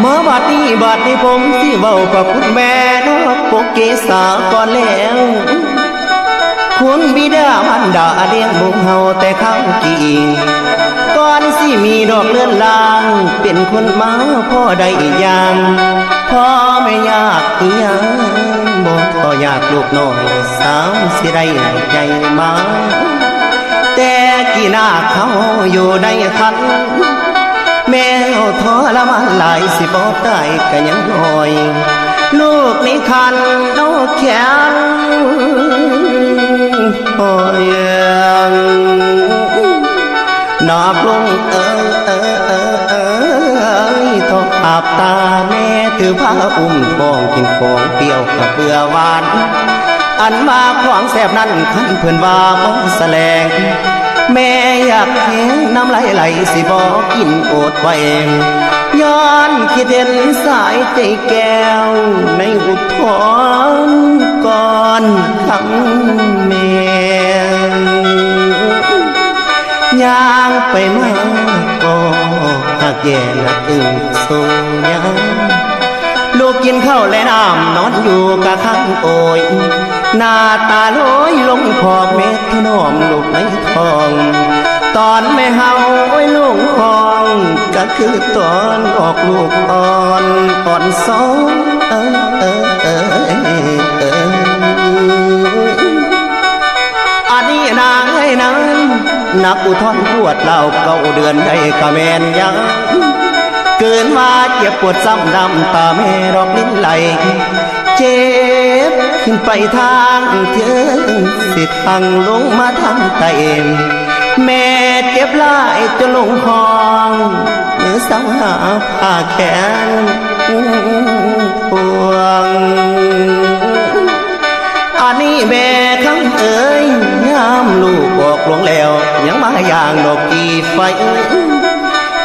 มาบัดนี้ผมสิเว้ากับคุณแม่นอกปกเกษาก่อนแล้วคุณบิดามารดาเลี้ยงบุกเฮาแต่ข้างกี่ก่อนสิมีดอกเลื่อนลางเป็นคนมาพ่อได้อีกอย่างพ่อไม่ยากอีหยังบ่พ่อยากลูกน้อยสาวสิได้ใจมาแต่กี่หน้าเขาอยู่ในคันแม่เอาทรมานหลายสิบ่ตายก็ยังน้อยลูกในคันน้องแข็งโอ้ยนับลงทออาบตาแม่ถือผ้าอุ้มท้องกินของเปรี้ยวกับเบื่อหวานอันมาขวางแสบนั้นขันเพื่อนว่าบ่แสลงแม่อยากเห็นน้ำไหลสิบอกกินโอดไว้ย้อนคิดเห็นสายใจแก้วในอุทธรก่อนคำแม่ย่างไปมาก็หักแย่นักอึ้งโซยังลูกกินข้าวและน้ำนอนอยู่กะข้างโอยหน้าตาลอยลงขอบเม็ดถนอมลูกในท้องตอนแม่เฮาโอ้ยลูกห้องก็คือตอนออกลูกอ่อนสองอันนี้นางให้นั้นนักอุทธรปวดเล่าเก่าเดือนได้กะแมนยังเกินมาเจ็บปวดซ้ำดำตาแม่ดอกลิ้นไหลเจ็บขึ้นไปทางเทิงสิทางลงมาทางใต้แม่เจ็บหลายจนลงห้องมือสาวหาผ้าแขนพวงอันนี้แม่คำเอ๋ยยามลูกบอกลงแล้วยังมาอย่างดอกกีไฟ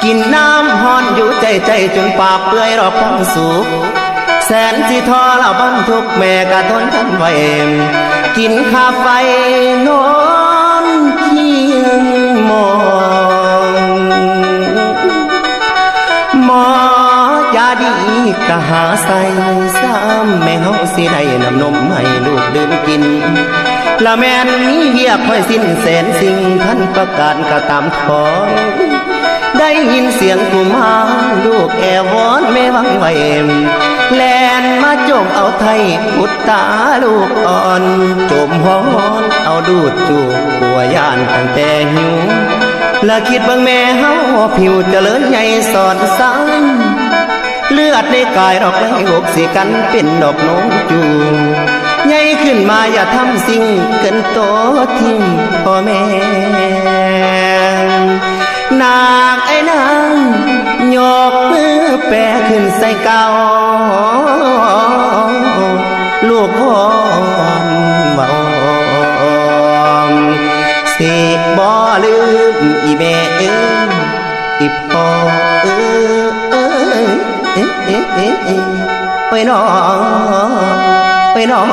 กินน้ำฮ้อนอยู่ใจจนปากเปื่อยรอความสุขแสนที่ทรมานทุกแม่กะทนทันไว้กินข้าไฟนอนเคียงมอยาดีกะหาใส่ซ้ำแม่เฮาสิได้นำนมให้ลูกดื่มกินละแม่นมีเวียกค่อยสิ้นแสนสิ่งท่านประกาศกะตามของได้ยินเสียงกุมารลูกแอวอนแม่วังไว้แลนมาจมเอาไทยอุดตาลูกอ่อนจมฮ้อนเอาดูดจูบปัวย่านตั้งแต่หิวและคิดบางแม่เฮาผิวเจริญใหญ่สอดสังเลือดในกายดอกไม้อกสิกันเป็นดอกน้องจูใหญ่ขึ้นมาอย่าทำสิ่งเกินโตทิ้งพ่อแม่นางไอ้นางยกมือแปะขึ้นใส่เก่าลูกพ่อเบาสิบ่ลืมอีแม่อีพ่อไปน้องไปน้อง